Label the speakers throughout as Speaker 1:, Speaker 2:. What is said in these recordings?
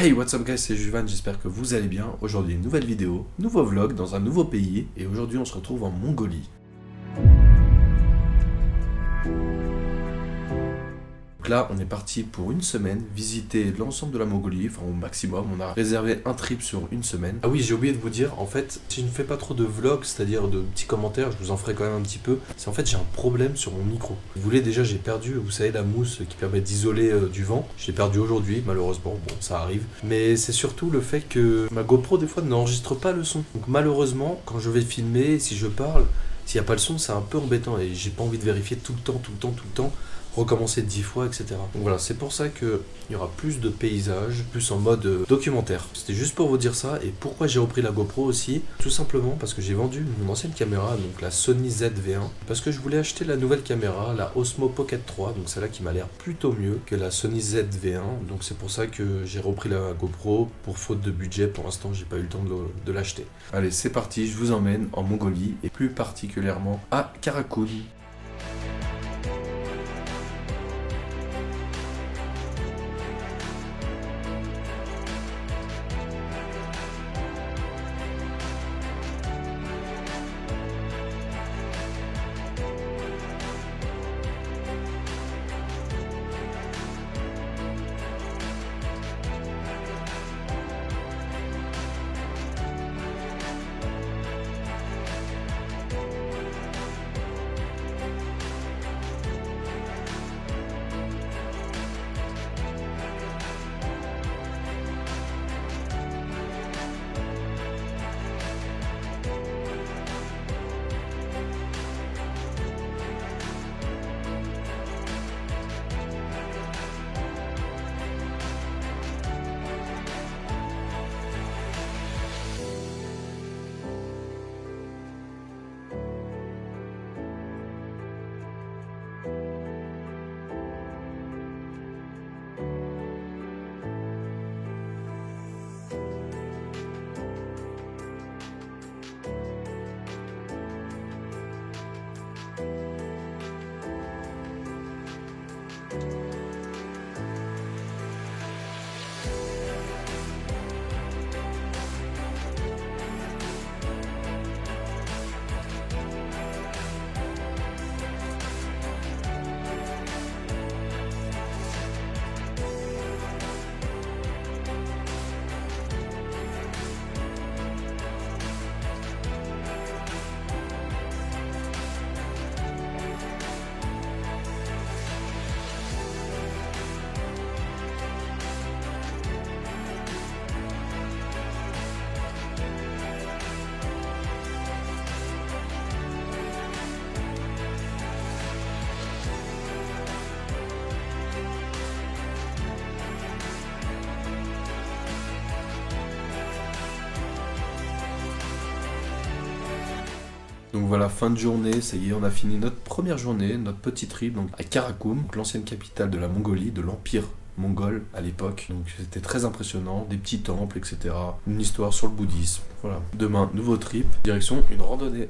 Speaker 1: Hey, what's up guys, c'est Juvan, j'espère que vous allez bien. Aujourd'hui, une nouvelle vidéo, nouveau vlog dans un nouveau pays, et aujourd'hui on se retrouve en Mongolie. Donc là, on est parti pour une semaine visiter l'ensemble de la Mongolie, enfin au maximum. On a réservé un trip sur une semaine. Ah oui, j'ai oublié de vous dire, en fait, si je ne fais pas trop de vlogs, c'est-à-dire de petits commentaires, je vous en ferai quand même un petit peu. C'est en fait, j'ai un problème sur mon micro. Vous voulez déjà, j'ai perdu, vous savez, la mousse qui permet d'isoler du vent. J'ai perdu aujourd'hui, malheureusement, bon, ça arrive. Mais c'est surtout le fait que ma GoPro, des fois, n'enregistre pas le son. Donc malheureusement, quand je vais filmer, si je parle, s'il n'y a pas le son, c'est un peu embêtant et j'ai pas envie de vérifier tout le temps, recommencer 10 fois, etc. Donc voilà, c'est pour ça qu'il y aura plus de paysages, plus en mode documentaire. C'était juste pour vous dire ça, et pourquoi j'ai repris la GoPro aussi, tout simplement parce que j'ai vendu mon ancienne caméra, donc la Sony ZV-1, parce que je voulais acheter la nouvelle caméra, la Osmo Pocket 3, donc celle-là qui m'a l'air plutôt mieux que la Sony ZV-1, donc c'est pour ça que j'ai repris la GoPro, pour faute de budget, pour l'instant j'ai pas eu le temps de l'acheter. Allez, c'est parti, je vous emmène en Mongolie, et plus particulièrement à Karakoum. Donc voilà, fin de journée, ça y est, on a fini notre première journée, notre petit trip donc à Karakoum, l'ancienne capitale de la Mongolie, de l'Empire mongol à l'époque. Donc c'était très impressionnant, des petits temples, etc. Une histoire sur le bouddhisme. Voilà. Demain, nouveau trip, direction une randonnée.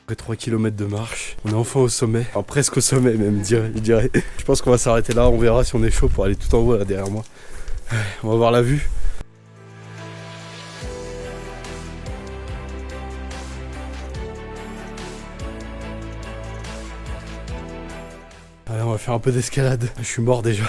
Speaker 1: Après 3 km de marche, on est enfin au sommet, enfin presque au sommet même, je dirais. Je pense qu'on va s'arrêter là, on verra si on est chaud pour aller tout en haut là derrière moi. On va voir la vue.
Speaker 2: Allez, on va faire un peu d'escalade. Je suis mort déjà.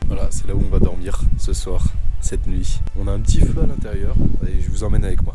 Speaker 2: Voilà, c'est là où on va dormir ce soir, cette nuit. On a un petit feu à l'intérieur et je vous emmène avec moi.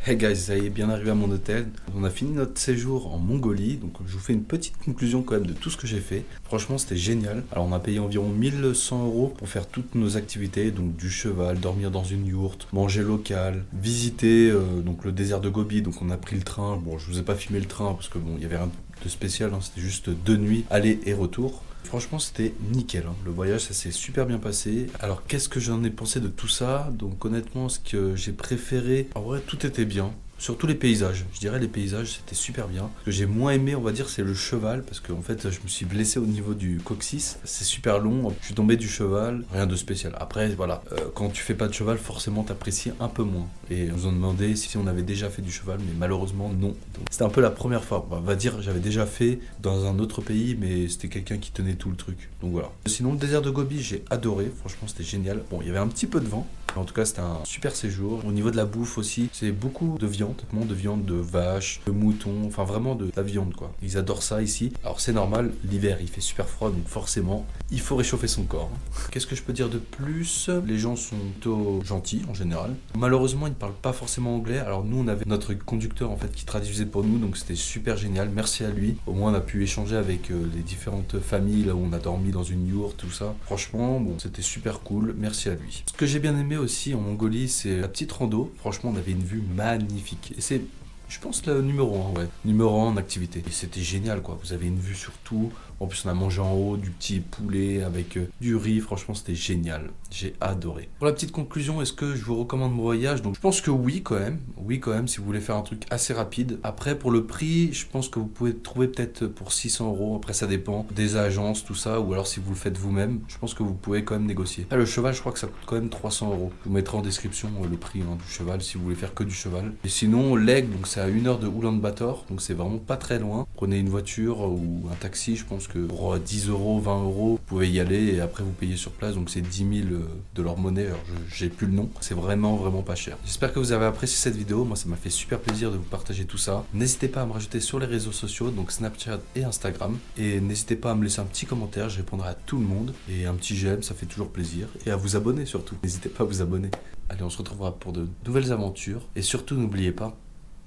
Speaker 2: Hey guys, ça y est, bien arrivé à mon hôtel. On a fini notre séjour en Mongolie, donc je vous fais une petite conclusion quand même de tout ce que j'ai fait. Franchement, c'était génial. Alors on a payé environ 1100 € pour faire toutes nos activités, donc du cheval, dormir dans une yourte, manger local, visiter donc le désert de Gobi. Donc on a pris le train. Bon, je vous ai pas filmé le train parce que bon, il y avait rien de spécial, hein. C'était juste 2 nuits aller et retour. Franchement, c'était nickel, hein. Le voyage, ça s'est super bien passé. Alors, qu'est-ce que j'en ai pensé de tout ça? Donc, honnêtement, ce que j'ai préféré, en vrai, tout était bien. Surtout les paysages. Je dirais les paysages, c'était super bien. Ce que j'ai moins aimé, on va dire, c'est le cheval. Parce qu'en fait, je me suis blessé au niveau du coccyx. C'est super long. Je suis tombé du cheval. Rien de spécial. Après, voilà. Quand tu fais pas de cheval, forcément, t'apprécies un peu moins. Et on nous a demandé si on avait déjà fait du cheval. Mais malheureusement, non. Donc, c'était un peu la première fois. On va dire, j'avais déjà fait dans un autre pays. Mais c'était quelqu'un qui tenait tout le truc. Donc voilà. Sinon, le désert de Gobi, j'ai adoré. Franchement, c'était génial. Bon, il y avait un petit peu de vent. En tout cas, c'était un super séjour. Au niveau de la bouffe aussi, c'est beaucoup de viande, de vache, de mouton, enfin vraiment de la viande quoi. Ils adorent ça ici. Alors c'est normal, l'hiver il fait super froid, donc forcément, il faut réchauffer son corps. Qu'est-ce que je peux dire de plus? Les gens sont plutôt gentils en général. Malheureusement, ils ne parlent pas forcément anglais. Alors nous, on avait notre conducteur en fait qui traduisait pour nous, donc c'était super génial. Merci à lui. Au moins, on a pu échanger avec les différentes familles là où on a dormi dans une yourte, tout ça. Franchement, bon, c'était super cool. Merci à lui. Ce que j'ai bien aimé aussi en Mongolie, c'est la petite rando. Franchement, on avait une vue magnifique. Et c'est, je pense, le numéro 1, ouais. Numéro 1 en activité. Et c'était génial, quoi. Vous avez une vue sur tout. En plus, on a mangé en haut du petit poulet avec du riz. Franchement, c'était génial. J'ai adoré. Pour la petite conclusion, est-ce que je vous recommande mon voyage? Donc, je pense que oui, quand même. Oui, quand même, si vous voulez faire un truc assez rapide. Après, pour le prix, je pense que vous pouvez trouver peut-être pour 600 €. Après, ça dépend des agences, tout ça. Ou alors, si vous le faites vous-même, je pense que vous pouvez quand même négocier. Ah, le cheval, je crois que ça coûte quand même 300 €. Je vous mettrai en description le prix du cheval si vous voulez faire que du cheval. Et sinon, l'Aigle, donc c'est à 1 heure de Oulan-Bator. Donc, c'est vraiment pas très loin. Prenez une voiture ou un taxi, je pense que pour 10 €, 20 €, vous pouvez y aller et après vous payez sur place. Donc c'est 10 000 de leur monnaie. Alors j'ai plus le nom. C'est vraiment pas cher. J'espère que vous avez apprécié cette vidéo. Moi, ça m'a fait super plaisir de vous partager tout ça. N'hésitez pas à me rajouter sur les réseaux sociaux, donc Snapchat et Instagram. Et n'hésitez pas à me laisser un petit commentaire. Je répondrai à tout le monde. Et un petit j'aime, ça fait toujours plaisir. Et à vous abonner surtout. N'hésitez pas à vous abonner. Allez, on se retrouvera pour de nouvelles aventures. Et surtout, n'oubliez pas,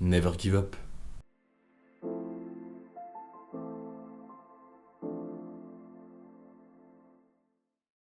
Speaker 2: never give up.